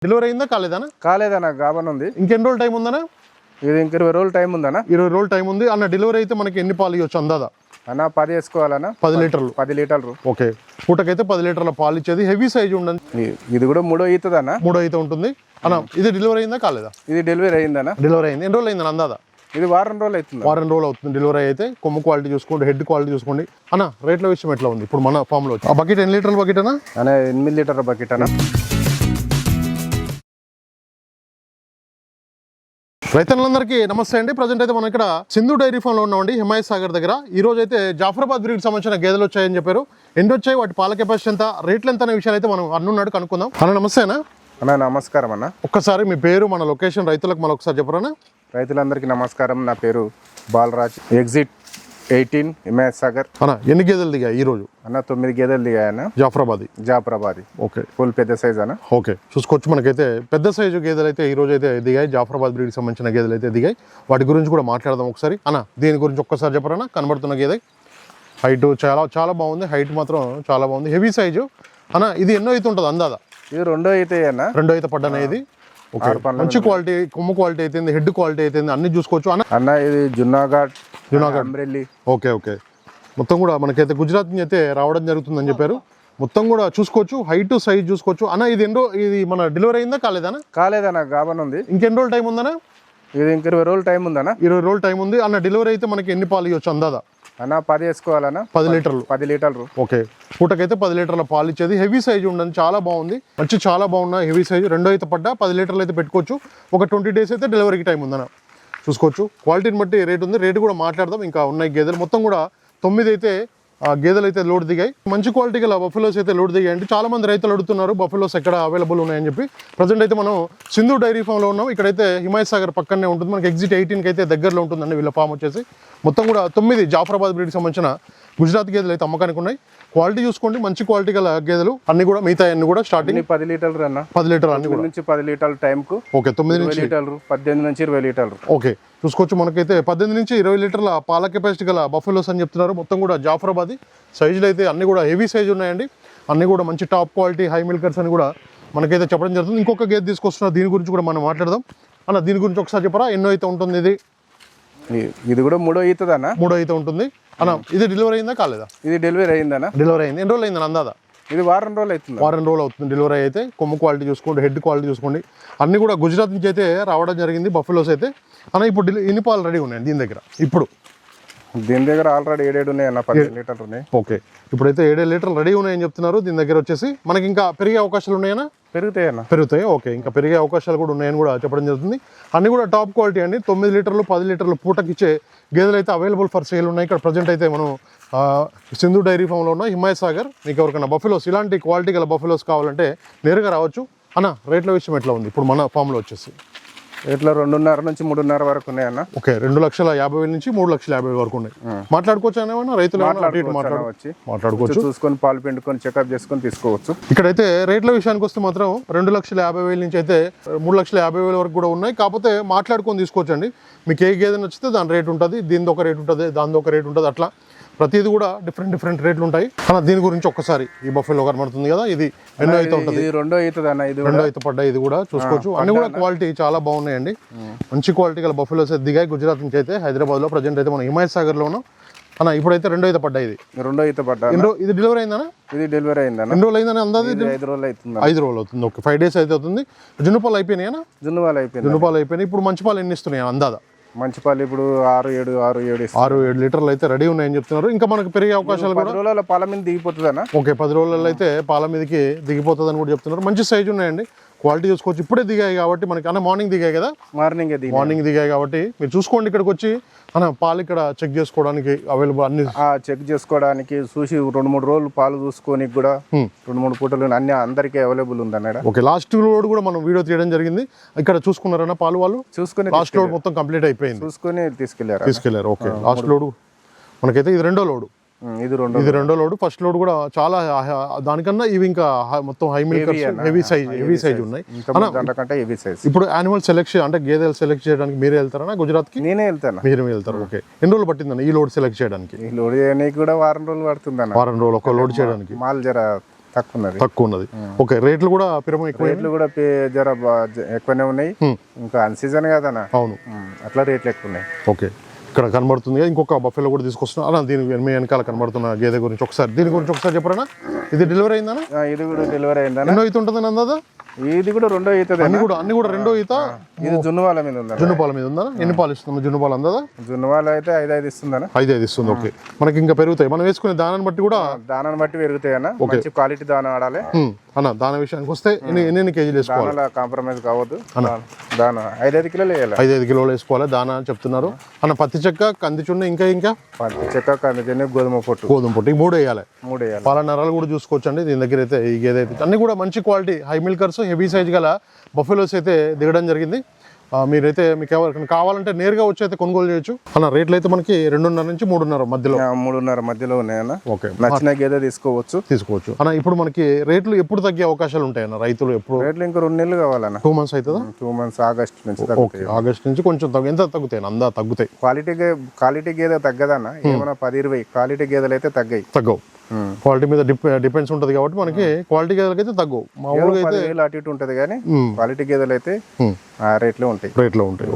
Delivery అయిందా కాలేదనా? కాలేదన్న, Gabon ఉంది. ఇంకెన్ని రోజులు టైం ఉందనా? ఇది ఇంక 20 రోజులు టైం ఉందన్న. 20 రోజులు టైం ఉంది అన్న. డెలివరీ అయితే మనకి ఎన్ని పాలు ఇవ్వచ్చు అందాదా? అన్న 10 వేసుకోవాలన్న. 10 లీటర్లు. 10 లీటర్లు. ఓకే, పూటకైతే 10 లీటర్ల పాలు ఇచ్చేది. హెవీ సైజ్ ఉండదు. ఇది కూడా 3 అవుతుంది అన్న. 3 అయితే ఉంటుంది అన్న. ఇది డెలివరీ అయిందా కాలేదా? ఇది డెలివరీ అయిందన్న. డెలివరీ అయింది. ఎన్ని రోజులు అయిందన్న అందాదా? ఇది వారం రోజులు అవుతుంది. వారం రోజులు అవుతుంది డెలివరీ అయితే. కొమ్ము క్వాలిటీ చూసుకోండి, హెడ్ క్వాలిటీ చూసుకోండి అన్న. రేట్ల విషయం ఎట్లా ఉంది ఇప్పుడు మన ఫామ్ లో? ఆ బకెట్ ఎన్ని లీటర్ల బకెట్ అన్న? 8 లీటర్ల బకెట్ అన్న. రైతులందరికీ నమస్తే అండి. ప్రజెంట్ అయితే మనం ఇక్కడ సింధు డైరీ ఫామ్ లో ఉన్నామండి, హిమాయత్ సాగర్ దగ్గర. ఈ రోజు అయితే జాఫరాబాద్ బ్రీడ్ సంబంధించిన గేదెలు వచ్చాయని చెప్పారు. ఎన్ని వచ్చాయి, వాటి పాల కెపాసిటీ ఎంత, రేట్లు ఎంత అనే విషయాలు అయితే మనం అన్నున్నాడు కనుక్కుందాం. అన్న నమస్తే అన్న. అన్న నమస్కారం అన్న. ఒక్కసారి మీ పేరు, మన లొకేషన్ రైతులకు మళ్ళీ ఒకసారి చెప్పరా? రైతులందరికీ నమస్కారం. నా పేరు బాలరాజ్, ఎగ్జిట్ 18 హిమాయత్ సాగర్. అన్న ఎన్ని గేదెలు దిగాయి ఈ రోజు? అన్న 9 గేదెలు దిగాయన్న. జాఫరాబాద్. ఓకే, ఫుల్ పెద్ద సైజ్ అన్న. ఓకే, చూసుకోవచ్చు. మనకైతే పెద్ద సైజు గేదెలు అయితే ఈ రోజు అయితే దిగాయి. జాఫరాబాద్ బ్రీడ్కి సంబంధించిన గేదెలు అయితే దిగాయి. వాటి గురించి కూడా మాట్లాడదాం ఒకసారి. అన్న దీని గురించి ఒక్కసారి చెప్పరా? కనబడుతున్న గేదె హైట్ చాలా చాలా బాగుంది. హైట్ మాత్రం చాలా బాగుంది, హెవీ సైజు అన్న. ఇది ఎన్నో అయితే ఉంటుంది అందాదా? ఇది 2 అయితే అన్న. 2 అయితే పడ్డాను. ఇది ఓకే, మంచి క్వాలిటీ, కొమ్ము క్వాలిటీ అయితే, హెడ్ క్వాలిటీ అయితే అన్ని చూసుకోవచ్చు అన్న. అన్న ఇది జునాగఢ్ అమ్రెల్లి. ఓకే ఓకే, మొత్తం కూడా మనకైతే గుజరాత్ నుంచి అయితే రావడం జరుగుతుందని చెప్పారు. మొత్తం కూడా చూసుకోవచ్చు, హైట్ సైజ్ చూసుకోవచ్చు అన్న. ఇది ఇది మన డెలివరీ అయిందా కాలేదనా? కాలేదన్న, గాబన్ ఉంది. ఇంకెన్ని రోజులు టైం ఉందనా? ఇది ఇంక 20 రోజులు టైం ఉందన్న. 20 రోజులు టైం ఉంది అన్న. డెలివరీ అయితే మనకి ఎన్ని పాలు ఇవ్వచ్చు అందాదా? అన్న 10 వేసుకోవాలన్న. 10 లీటర్లు. 10 లీటర్లు. ఓకే, పూటకైతే 10 లీటర్ల పాలు ఇచ్చేది. హెవీ సైజ్ ఉండదు, చాలా బాగుంది, మంచి చాలా బాగున్నా హెవీ సైజ్. 2 అయితే పడ్డా 10 లీటర్లు అయితే పెట్టుకోవచ్చు. ఒక 20 డేస్ అయితే డెలివరీకి టైం ఉందన్న. చూసుకోవచ్చు, క్వాలిటీని బట్టి రేట్ ఉంది. రేటు కూడా మాట్లాడదాం. ఇంకా ఉన్నాయి గేదెలు మొత్తం కూడా 9 అయితే గేదెలు అయితే లోడ్ దిగాయి. మంచి క్వాలిటీ గల బఫెలోస్ అయితే లోడ్ దిగాయండి. చాలా మంది రైతులు అడుగుతున్నారు బఫెలోస్ ఎక్కడ అవైలబుల్ ఉన్నాయని చెప్పి. ప్రజెంట్ అయితే మనం సింధు డైరీ ఫామ్ లో ఉన్నాం. ఇక్కడైతే హిమాయత్ సాగర్ పక్కనే ఉంటుంది. మనకి ఎగ్జిట్ 18కి అయితే దగ్గరలో ఉంటుందండి వీళ్ళ ఫామ్ వచ్చేసి. మొత్తం కూడా 9 జాఫరాబాద్ బ్రీడ్కి సంబంధించిన గుజరాత్ గేదెలు అయితే అమ్మకానికి ఉన్నాయి. క్వాలిటీ చూసుకోండి, మంచి క్వాలిటీ గల గేదెలు అన్ని కూడా. మిగతా అన్ని కూడా స్టార్టింగ్ 10 లీటర్లు అన్న. 10 లీటర్లు అన్ని కూడా నుంచి 10 లీటర్ల టైం కు. ఓకే, 9 నుంచి 18 నుంచి 20 లీటర్లు. ఓకే, చూసుకోవచ్చు. మనకైతే 18 నుంచి 20 లీటర్ల పాల కెపాసిటీ గల బఫెలోస్ అని చెప్తున్నారు. మొత్తం కూడా జాఫరాబాద్ సైజులు అయితే అన్ని కూడా హెవీ సైజు ఉన్నాయండి. అన్ని కూడా మంచి టాప్ క్వాలిటీ హై మిల్కర్స్ అని కూడా మనకైతే చెప్పడం జరుగుతుంది. ఇంకొక గేదె తీసుకొస్తున్నారు, దీని గురించి కూడా మనం మాట్లాడదాం అన్న. దీని గురించి ఒకసారి చెప్పరా, ఎన్నో అయితే ఉంటుంది ఇది? ఇది కూడా 3 అవుతుంది అన్న. 3 అయితే ఉంటుంది అన్న. ఇది డెలివరీ అయిందా కాలేదా? ఇది డెలివరీ అయిందన్న. డెలివరీ అయింది. ఎన్ని రోజులు అయిందని అందాదా? ఇది వారం రోజులు అవుతుంది. వారం రోజులు అవుతుంది డెలివరీ అయితే. కొమ్ము క్వాలిటీ చూసుకోండి, హెడ్ క్వాలిటీ చూసుకోండి. అన్ని కూడా గుజరాత్ నుంచి అయితే రావడం జరిగింది బఫెలోస్ అయితే అన్న. ఇప్పుడు ఎన్ని పాలు రెడీ ఉన్నాయి దీని దగ్గర? ఇప్పుడు దీని దగ్గర ఆల్రెడీ 7 ఉన్నాయన్న. 10 లీటర్లు ఉన్నాయి. ఓకే, ఇప్పుడైతే 7 లీటర్లు రెడీ ఉన్నాయని చెప్తున్నారు. దీని దగ్గర వచ్చేసి మనకి ఇంకా పెరిగే అవకాశాలు ఉన్నాయన్నా? పెరుగుతాయి. ఓకే, ఇంకా పెరిగే అవకాశాలు కూడా ఉన్నాయని కూడా చెప్పడం జరుగుతుంది. అన్ని కూడా టాప్ క్వాలిటీ అండి. 9 లీటర్లు 10 లీటర్లు పూటకి ఇచ్చే గేదెలు అయితే అవైలబుల్ ఫర్ సేల్ ఉన్నాయి. ఇక్కడ ప్రజెంట్ అయితే మనం సింధు డైరీ ఫామ్లో ఉన్న హిమాయత్ సాగర్. మీకు ఎవరికైనా బఫెలోస్, ఇలాంటి క్వాలిటీ గల బఫెలోస్ కావాలంటే నేరుగా రావచ్చు అన్న. రేట్ల విషయం ఎట్లా ఉంది ఇప్పుడు మన ఫామ్లో వచ్చేసి? ఇట్లా 2.5 నుంచి 3.5 వరకు ఉన్నాయన్న. ఓకే, 2,50,000 నుంచి 3,50,000 వరకు ఉన్నాయి. మాట్లాడుకోవచ్చు ఏమన్నా రైతులు? మాట్లాడుకోవచ్చు, చూసుకొని పాలు పిండుకొని చెకప్ చేసుకొని తీసుకోవచ్చు. ఇక్కడైతే రేట్ల విషయానికి వస్తే మాత్రం 2,50,000 నుంచి అయితే 3,50,000 వరకు కూడా ఉన్నాయి. కాకపోతే మాట్లాడుకొని తీసుకోవచ్చు అండి. మీకు ఏ గేదె నచ్చితే దాని రేట్ ఉంటుంది, దీనిది ఒక రేట్ ఉంటుంది, దానిది ఒక రేట్ ఉంటుంది. అట్లా ప్రతిది కూడా డిఫరెంట్ రేట్లు ఉంటాయి అన్న. దీని గురించి ఒక్కసారి, ఈ బఫెలో కనబడుతుంది కదా, ఇది ఎన్నో అయితే ఉంటుంది? 2 అవుతుంది అన్న. ఇది 2 అయితే పడ్డాయి. ఇది కూడా చూసుకోవచ్చు. అన్ని కూడా క్వాలిటీ చాలా బాగున్నాయండి. మంచి క్వాలిటీ గల బఫెలోస్ అయితే దిగాయి గుజరాత్ నుంచి అయితే హైదరాబాద్ లో. ప్రజెంట్ అయితే మనం హిమాయత్ సాగర్ లో ఉన్నాం అన్న. ఇప్పుడైతే 2 అయితే పడ్డాయి. ఇది 2 అయితే పడ్డాయి. ఇది డెలివరీ అయిందన్నా? ఇది డెలివరీ అయిందన్న. 2 రోజులు అయిందని అందాది? 5 రోజులు అవుతుంది. 5 రోజులు అవుతుంది. ఓకే, 5 డేస్ అయితే అవుతుంది. జున్నుపాలు అయిపోయినాయి అన్న? జున్నుపాలు అయిపోయినాయి. ఇప్పుడు మంచి పాలు ఎన్ని ఇస్తున్నాయి అందాదా? మంచి పాలు ఇప్పుడు 6-7 లీటర్లు అయితే రెడీ ఉన్నాయని చెప్తున్నారు. ఇంకా మనకు పెరిగే అవకాశాలు 10 రోజుల పాల మీద దిగిపోతుంది అన్న. ఓకే, 10 రోజులలో అయితే పాల మీదకి దిగిపోతుంది అని కూడా చెప్తున్నారు. మంచి సైజు ఉన్నాయండి, క్వాలిటీ చూసుకోవచ్చు. ఇప్పుడే దిగాయి కాబట్టి మనకి అన్న. మార్నింగ్ దిగాయి కదా? మార్నింగ్ దిగాయి కాబట్టి మీరు చూసుకోండి. ఇక్కడికి వచ్చి అన్న పాలు ఇక్కడ చెక్ చేసుకోవడానికి అవైలబుల్, అన్ని చెక్ చేసుకోవడానికి చూసి 2-3 రోజులు పాలు చూసుకొని కూడా 2-3 పూటలు అన్ని అందరికీ అవైలబుల్ ఉందన్న. ఓకే, లాస్ట్ లోడ్ కూడా మనం వీడియో తీయడం జరిగింది. ఇక్కడ చూసుకున్నారన్న పాలు వాళ్ళు? చూసుకుని లాస్ట్ లోడ్ మొత్తం కంప్లీట్ అయిపోయింది, చూసుకొని తీసుకెళ్లారు. ఓకే, లాస్ట్ లోడ్ మనకైతే ఇది 2వ లోడ్. ఇది 2వ లోడ్. ఫస్ట్ లోడ్ కూడా చాలా దానికన్నా ఇవి ఇంకా మొత్తం హై మిల్కర్స్, హెవీ సైజ్ ఉన్నాయి. ఇప్పుడు యానిమల్ సెలెక్షన్ అంటే గేదెలు సెలెక్ట్ చేయడానికి మీరే వెళ్తారా గుజరాత్ కి? నేనే వెళ్తాను. మీరే వెళ్తారు. ఓకే, ఎన్ని రోజులు పట్టిందన్న ఈ లోడ్ సెలెక్ట్ చేయడానికి? ఈ లోడ్ చేయడానికి కూడా వారం రోజులు పడుతుంది. వారం రోజులు ఒక లోడ్ చేయడానికి. మాల్ జర తక్కువ ఉన్నది. ఓకే, రేట్లు కూడా పిరమ ఎక్కువ, రేట్లు కూడా జర ఎక్కువనే ఉన్నాయి. ఇంకా అన్ సీజన్ కదనా, అవును, అట్లా రేట్లు ఎక్కువ ఉన్నాయి. ఓకే, ఇక్కడ కనబడుతుంది ఇంకొక బఫెలో కూడా తీసుకొస్తున్నాం అలా. దీని మీ వెనకాల కనబడుతున్న గేదె గురించి ఒకసారి చెప్పరా? ఇది డెలివరీ అయిందనా? ఇది కూడా డెలివరీ అయిందా? ఎన్నో ఈత ఉంటుంది అందాదా? ఇది కూడా రెండో ఈత. అన్ని కూడా రెండో ఈత. ఇది జున్నుపాల మీద ఉందా? జున్నుపాల మీద ఉందా? ఎన్ని పాలు ఇస్తుంది జున్నుపాలు అందాదా? జున్నుపాలు అయితే 5 ఇస్తుందనా? 5 ఇస్తుంది. ఓకే, మనకి ఇంకా పెరుగుతాయి. మనం వేసుకునే దానాన్ని బట్టి కూడా పెరుగుతాయి అన్న. మంచి క్వాలిటీ దానా ఆడాలి అన్న. దాన విషయానికి వస్తే ఎన్ని కేజీలు వేసుకోవాలి? కాంప్రమైజ్ కావద్దు దానా. 5 కిలోలు వేయాలి. 5 కిలోలు వేసుకోవాలి దానా అని చెప్తున్నారు అన్న. పత్తి చెక్క, కంది చున్న, ఇంకా పత్తి చెక్క, కంది చున్న, గోధుమ పొట్టు ఈ 3 వేయాలి. పాల నరాలు కూడా చూసుకోవచ్చండి దీని దగ్గర అయితే. ఈ గేదె అయితే అన్ని కూడా మంచి quality high milkers, heavy size గల బఫెలోస్ అయితే దిగడం జరిగింది. మీరైతే మీకు ఎవరికైనా కావాలంటే నేరుగా వచ్చి అయితే కొనుగోలు చేయొచ్చు అన్న. రేట్లు అయితే మనకి 2.5 నుంచి 3.5 మధ్యలో, 3.5 మధ్యలో ఉన్నాయన్న. ఓకే, నచ్చిన గేదె తీసుకోవచ్చు అన్న. ఇప్పుడు మనకి రేట్లు ఎప్పుడు తగ్గే అవకాశాలు ఉంటాయన్న? రైతులు ఎప్పుడు? రేట్లు ఇంకా 2 నెలలు కావాలన్న. 2 మంత్స్ అవుతుందా? 2 మంత్స్, ఆగస్ట్ నుంచి. ఓకే, ఆగస్ట్ నుంచి కొంచెం ఎంత తగ్గుతాయి? అందా తగ్గుతాయి. క్వాలిటీ గేదె తగ్గదన్న. ఏమైనా 10-20 క్వాలిటీ గేదెలు అయితే తగ్గవు. క్వాలిటీ మీద డిపెండ్స్ ఉంటుంది కాబట్టి మనకి క్వాలిటీ గేదెలకి అయితే తగ్గవు. మామూలుగా అయితే అటు ఇటు ఉంటుంది కానీ క్వాలిటీ గేదెలు అయితే రేట్లో ఉంటాయి.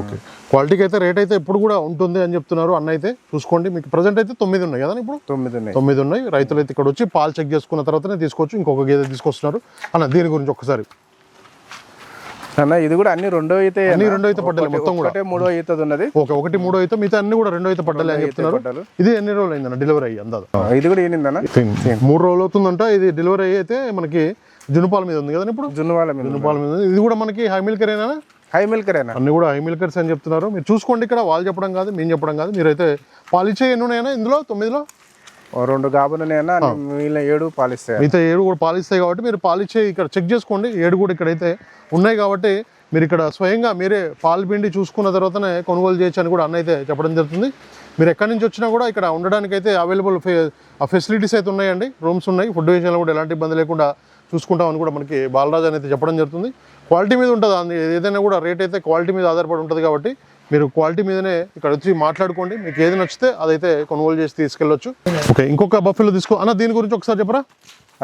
ఓకే, క్వాలిటీకి అయితే రేట్ అయితే ఎప్పుడు కూడా ఉంటుంది అని చెప్తున్నారు అన్న. అయితే చూసుకోండి, మీకు ప్రజెంట్ అయితే 9 ఉన్నాయి కదా ఇప్పుడు? 9 ఉన్నాయి. రైతులు అయితే ఇక్కడ వచ్చి పాలు చెక్ చేసుకున్న తర్వాతనే తీసుకోవచ్చు. ఇంకొక గేదె తీసుకొస్తున్నారు అన్న. దీని గురించి ఒకసారి అన్న. ఇది కూడా అన్ని రెండో ఈత పడ్డాలి మొత్తం కూడా. 3వ ఈత ఉన్నది. ఓకే, 1 3వ ఈత, మిగతా అన్ని కూడా 2వ ఈత పడ్డాలి అని చెప్తున్నారు. ఇది ఎన్ని రోజులు అయిందన్న డెలివరీ అయ్యి? అందాదా ఇది కూడా ఏనిందన్న? 3 రోజులు అవుతుందంట. ఇది డెలివరీ అయితే మనకి జున్నుపాల మీద ఉంది కదా ఇప్పుడు? జున్నుపాల మీద. ఇది కూడా మనకి హై మిల్కరేనా? హై మిల్కరేనా? అన్ని కూడా హై మిల్కర్స్ అని చెప్తున్నారు. మీరు చూసుకోండి, ఇక్కడ వాళ్ళు చెప్పడం కాదు, మేము చెప్పడం కాదు. మీరైతే పాలిచ్చే ఎన్ని ఉన్నాయన్నా ఇందులో? 9లో 2 గాబులున్నాయన్నా. మిగిలిన 7 పాలిస్తాయి. మిగతా 7 కూడా పాలిస్తాయి కాబట్టి మీరు పాలిచ్చే ఇక్కడ చెక్ చేసుకోండి. 7 కూడా ఇక్కడైతే ఉన్నాయి కాబట్టి మీరు ఇక్కడ స్వయంగా మీరే పాలు పిండి చూసుకున్న తర్వాతనే కొనుగోలు చేయొచ్చు అని కూడా అన్న అయితే చెప్పడం జరుగుతుంది. మీరు ఎక్కడి నుంచి వచ్చినా కూడా ఇక్కడ ఉండడానికి అయితే అవైలబుల్ ఫెసిలిటీస్ అయితే ఉన్నాయండి. రూమ్స్ ఉన్నాయి. ఫుడ్ విషయంలో కూడా ఎలాంటి ఇబ్బంది లేకుండా చూసుకుంటామని కూడా మనకి బాలరాజు అని అయితే చెప్పడం జరుగుతుంది. క్వాలిటీ మీద ఉంటుంది ఏదైనా కూడా. రేట్ అయితే క్వాలిటీ మీద ఆధారపడి ఉంటుంది కాబట్టి మీరు క్వాలిటీ మీదనే ఇక్కడ వచ్చి మాట్లాడుకోండి. మీకు ఏది నచ్చితే అదైతే కొనుగోలు చేసి తీసుకెళ్ళొచ్చు. ఓకే, ఇంకొక బఫెలో తీసుకో అన్న. దీని గురించి ఒకసారి చెప్పరా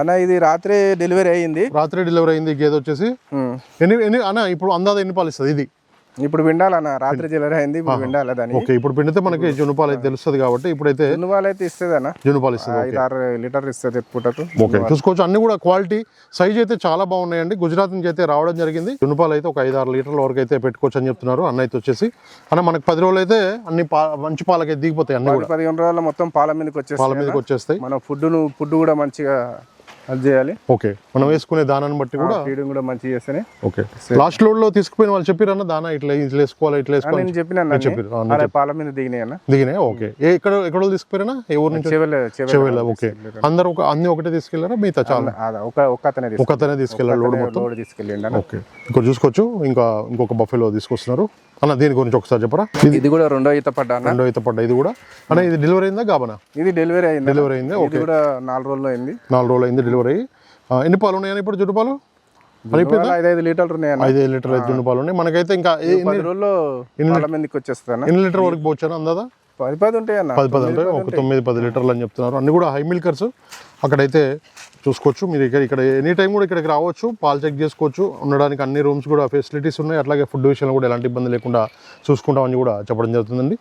అన్న? ఇది రాత్రి డెలివరీ అయింది. గేదె వచ్చేసి ఎన్ని అన్న? ఇప్పుడు అందాదా ఎన్ని పాలు ఇస్తుంది ఇది? ఇప్పుడు పిండాలన్న. రాత్రి డెలివరీ అయింది, ఇప్పుడు పిండాలి దాన్ని. ఓకే, ఇప్పుడు పిండితే మనకి జున్నుపాలు అయితే తెలుస్తుంది కాబట్టి ఇప్పుడైతే జున్నుపాలు అయితే ఇస్తుంది అన్న. జున్నుపాలు ఇస్తుంది. 5-6 లీటర్ ఇస్తుంది పూటకు. ఓకే, చూసుకోవచ్చు. అన్ని కూడా క్వాలిటీ సైజ్ అయితే చాలా బాగున్నాయండి. గుజరాత్ నుంచి అయితే రావడం జరిగింది. జున్నుపాలు అయితే ఒక 5-6 లీటర్ల వరకు అయితే పెట్టుకోవచ్చు అని చెప్తున్నారు అన్న. అయితే వచ్చేసి అన్న మనకి 10 రోజులు అయితే అన్ని మంచి పాలకి దిగిపోతాయి. అన్ని కూడా 15 రోజుల్లో మొత్తం పాల మీదకి వచ్చేస్తాయి. మన ఫుడ్ కూడా మంచిగా అది చేయాలి. ఓకే, మనం వేసుకునే దానాన్ని బట్టి కూడా ఫీడింగ్ కూడా మంచిగా చేస్తేనే. ఓకే, లాస్ట్ లోడ్ లో తీసుకుపోయిన వాళ్ళు చెప్పారన్న దానా ఇట్లా వేసుకోవాలి ఇట్లా వేసుకోవాలి నేను చెప్పిన పాల మీద దిగినాయి. ఓకే, ఎక్కడో తీసుకుపోయారా? ఏ ఊరు నుంచి? చెవెళ్ళ. ఓకే, అందరూ అన్ని ఒకటే తీసుకెళ్లారా? మిగతా చాలా ఒకతనే తీసుకెళ్ళారు లోడ్ మొత్తం తీసుకెళ్ళండి. ఓకే, ఇక్కడ చూసుకోవచ్చు. ఇంకొక బఫెలో తీసుకొస్తున్నారు అన్న. దీని గురించి ఒకసారి చెప్పరా? ఇది కూడా 2వ ఈత పడ్డా. ఇది కూడా అన్న. ఇది డెలివరీ అయిందా గాబనా? ఇది డెలివరీ అయింది. ఓకే, కూడా 4 రోజులు అయింది. 4 రోజులు అయింది డెలివరీ. ఎన్ని పాలు ఉన్నాయని ఇప్పుడు? జున్ను పాలు 5 లీటర్లు ఉన్నాయి. 5 లీటర్లు అయితే జున్ను పాలు ఉన్నాయి. మనకైతే ఇంకా 10 రోజుల్లో మీదకి వచ్చేస్తాను. ఎన్ని లీటర్ వరకు పోవచ్చాను అందాదా? 10 ఉంటాయి అన్న. 10 ఉంటాయి. ఒక 9-10 లీటర్లు అని చెప్తున్నారు. అన్ని కూడా హై మిల్కర్స్. అక్కడైతే చూసుకోవచ్చు. మీరు ఇక్కడ ఎనీ టైం కూడా ఇక్కడికి రావచ్చు, పాలు చెక్ చేసుకోవచ్చు. ఉండడానికి అన్ని రూమ్స్ కూడా ఫెసిలిటీస్ ఉన్నాయి. అట్లాగే ఫుడ్ విషయంలో కూడా ఎలాంటి ఇబ్బంది లేకుండా చూసుకుంటామని కూడా చెప్పడం జరుగుతుందండి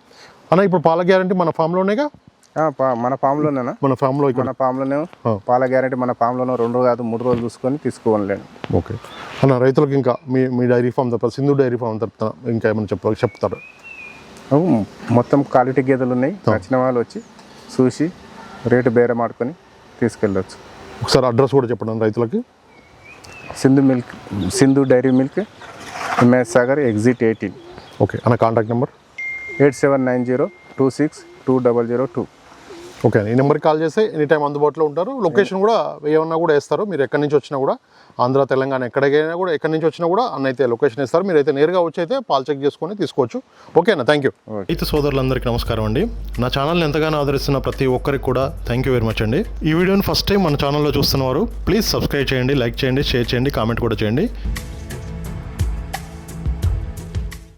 అన్న. ఇప్పుడు పాల గ్యారంటీ మన ఫామ్లోనేగా? మన ఫామ్లోనేనా? మన ఫామ్లో పాల గ్యారంటీ మన ఫామ్లోనే 2 కాదు 3 రోజులు చూసుకొని తీసుకోవాలండి. ఓకే అన్న. రైతులకు ఇంకా మీ డైరీ ఫామ్ తప్ప సింధు డైరీ ఫామ్ తప్ప ఇంకా ఏమైనా చెప్తారు? మొత్తం క్వాలిటీ గేదెలు ఉన్నాయి. నచ్చిన వాళ్ళు వచ్చి చూసి రేటు బేరం ఆడుకొని తీసుకెళ్ళవచ్చు. ఒకసారి అడ్రస్ కూడా చెప్పండి రైతులకి. Sindhu dairy milk, MS Sagar, exit 18. Okay అన్న. Contact number 8790262002. ఓకే, ఈ నెంబర్కి కాల్ చేస్తే ఎనీ టైం అందుబాటులో ఉంటారు. లొకేషన్ కూడా ఏమన్నా కూడా వేస్తారు. మీరు ఎక్కడి నుంచి వచ్చినా కూడా, ఆంధ్ర తెలంగాణ ఎక్కడికైనా కూడా, ఎక్కడి నుంచి వచ్చినా కూడా అన్న అయితే లొకేషన్ ఇస్తారు. మీరు అయితే నేరుగా వచ్చి అయితే పాలు చెక్ చేసుకొని తీసుకోవచ్చు. ఓకే అన్న, థ్యాంక్ యూ. అయితే సోదరులందరికీ నమస్కారం అండి. నా ఛానల్ని ఎంతగానో ఆదరిస్తున్న ప్రతి ఒక్కరికి కూడా థ్యాంక్ యూ వెరీ మచ్ అండి. ఈ వీడియోని ఫస్ట్ టైం మన ఛానల్లో చూస్తున్నవారు ప్లీజ్ సబ్స్క్రైబ్ చేయండి, లైక్ చేయండి, షేర్ చేయండి, కామెంట్ కూడా చేయండి.